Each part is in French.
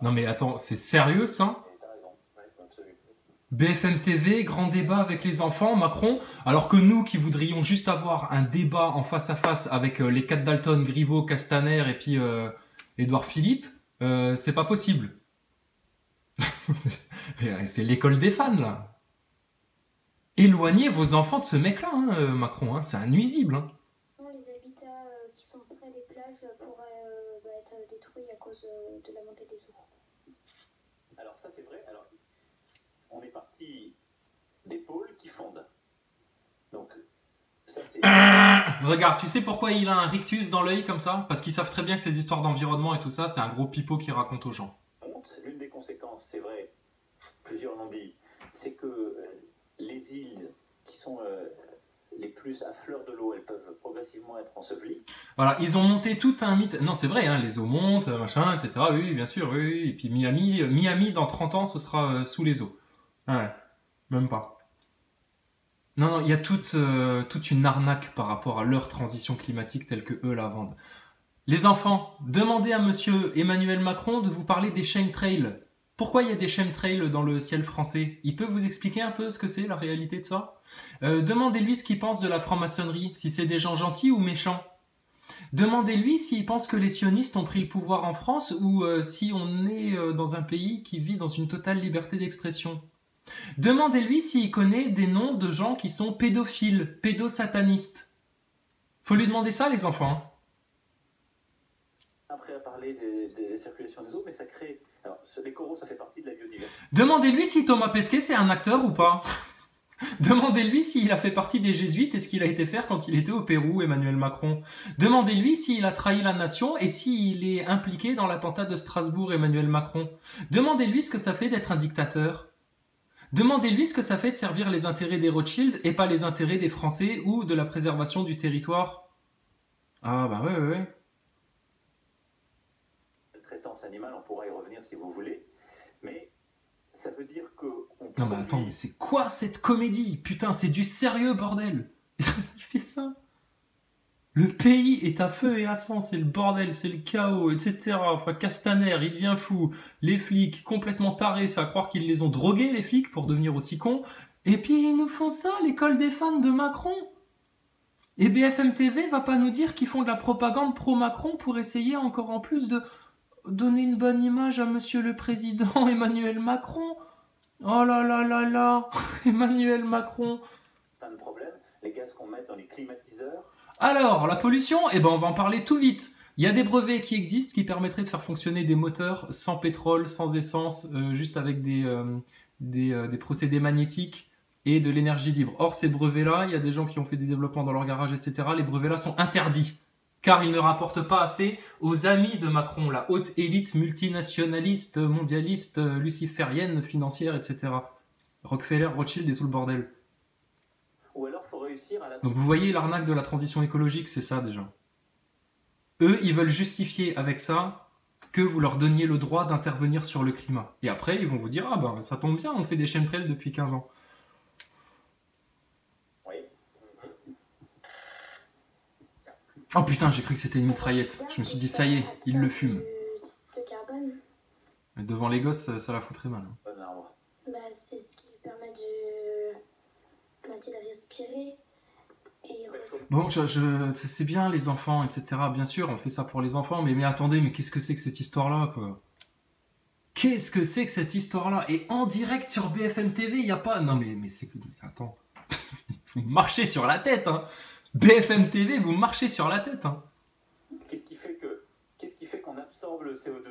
Non mais attends, c'est sérieux ça? BFM TV, grand débat avec les enfants, Macron, alors que nous qui voudrions juste avoir un débat en face à face avec les quatre Dalton, Griveaux, Castaner et puis Édouard Philippe, c'est pas possible. C'est l'école des fans là. Éloignez vos enfants de ce mec-là, hein, Macron, hein, c'est un nuisible. Hein. Les habitats qui sont près des plages pourraient être détruits à cause de la montée des eaux. Alors ça c'est vrai, alors on est parti des pôles qui fondent. Donc ça c'est... Regarde, tu sais pourquoi il a un rictus dans l'œil comme ça? Parce qu'ils savent très bien que ces histoires d'environnement et tout ça, c'est un gros pipeau qui raconte aux gens. L'une des conséquences, c'est vrai, plusieurs l'ont dit, c'est que les îles qui sont les plus à fleur de l'eau, elles peuvent progressivement être ensevelies. Voilà, ils ont monté tout un mythe. Non, c'est vrai, hein, les eaux montent, machin, etc. Oui, bien sûr, oui, oui. Et puis Miami, dans 30 ans, ce sera sous les eaux. Ouais, même pas. Non, non, il y a toute une arnaque par rapport à leur transition climatique telle que eux la vendent. Les enfants, demandez à monsieur Emmanuel Macron de vous parler des chemtrails. Pourquoi il y a des chemtrails dans le ciel français? Il peut vous expliquer un peu ce que c'est la réalité de ça? Demandez-lui ce qu'il pense de la franc-maçonnerie, si c'est des gens gentils ou méchants. Demandez-lui s'il pense que les sionistes ont pris le pouvoir en France ou si on est dans un pays qui vit dans une totale liberté d'expression. Demandez-lui s'il connaît des noms de gens qui sont pédophiles, pédosatanistes. Faut lui demander ça, les enfants. Après à parler des circulations des eaux, mais ça crée... Alors, les coraux, ça fait partie de la biodiversité. Demandez-lui si Thomas Pesquet, c'est un acteur ou pas. Demandez-lui s'il a fait partie des jésuites et ce qu'il a été faire quand il était au Pérou, Emmanuel Macron. Demandez-lui s'il a trahi la nation et s'il est impliqué dans l'attentat de Strasbourg, Emmanuel Macron. Demandez-lui ce que ça fait d'être un dictateur. Demandez-lui ce que ça fait de servir les intérêts des Rothschild et pas les intérêts des Français ou de la préservation du territoire. Ah bah ouais. Traitance animale, on pourra y revenir si vous voulez, mais ça veut dire que... Non mais attends, mais c'est quoi cette comédie? Putain, c'est du sérieux, bordel. Il fait ça. Le pays est à feu et à sang, c'est le bordel, c'est le chaos, etc. Enfin, Castaner, il devient fou. Les flics, complètement tarés, c'est à croire qu'ils les ont drogués, les flics, pour devenir aussi cons. Et puis ils nous font ça, l'école des fans de Macron. Et BFM TV va pas nous dire qu'ils font de la propagande pro-Macron pour essayer encore en plus de donner une bonne image à monsieur le président Emmanuel Macron. Oh là là là là, Emmanuel Macron. Pas de problème, les gaz qu'on met dans les climatiseurs. Alors, la pollution, eh ben on va en parler tout vite. Il y a des brevets qui existent qui permettraient de faire fonctionner des moteurs sans pétrole, sans essence, juste avec des procédés magnétiques et de l'énergie libre. Or, ces brevets-là, il y a des gens qui ont fait des développements dans leur garage, etc. Les brevets-là sont interdits, car ils ne rapportent pas assez aux amis de Macron, la haute élite multinationaliste, mondialiste, luciférienne, financière, etc. Rockefeller, Rothschild et tout le bordel. Ou alors, faut réussir à la... Donc vous voyez l'arnaque de la transition écologique, c'est ça déjà. Eux, ils veulent justifier avec ça que vous leur donniez le droit d'intervenir sur le climat. Et après, ils vont vous dire, ah ben ça tombe bien, on fait des chemtrails depuis 15 ans. Oui. Oh putain, j'ai cru que c'était une mitraillette. Je me suis dit, ça y est, ils le fument. De carbone, Mais devant les gosses, ça la foutrait mal. Bon arbre. c'est ce qui lui permet de respirer. Et Bon, c'est bien les enfants, etc. Bien sûr, on fait ça pour les enfants, mais attendez, mais qu'est-ce que c'est que cette histoire-là, quoi? Qu'est-ce que c'est que cette histoire-là? Et en direct sur BFM TV, il n'y a pas... Non mais c'est... Attends. Vous marchez sur la tête, hein. BFM TV, vous marchez sur la tête, hein. Qu'est-ce qui fait qu'on absorbe le CO2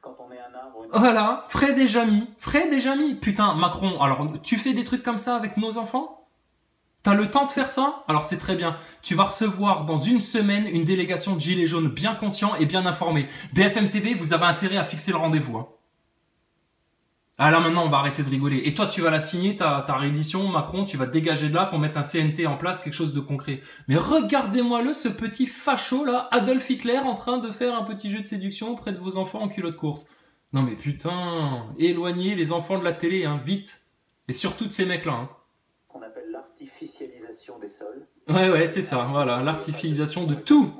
quand on est un arbre? Voilà, Fred et Jamy. Putain, Macron, alors tu fais des trucs comme ça avec nos enfants? T'as le temps de faire ça? Alors c'est très bien. Tu vas recevoir dans une semaine une délégation de gilets jaunes bien conscients et bien informés. BFM TV, vous avez intérêt à fixer le rendez-vous. Hein. Ah là maintenant, on va arrêter de rigoler. Et toi, tu vas la signer, ta réédition, Macron, tu vas te dégager de là, qu'on mette un CNT en place, quelque chose de concret. Mais regardez-moi-le, ce petit facho là, Adolf Hitler, en train de faire un petit jeu de séduction auprès de vos enfants en culotte courte. Non mais putain, éloignez les enfants de la télé, hein, vite. Et surtout de ces mecs-là, hein. Qu'on appelle l'artificialisation des sols. Ouais, c'est ça, voilà, l'artificialisation de tout.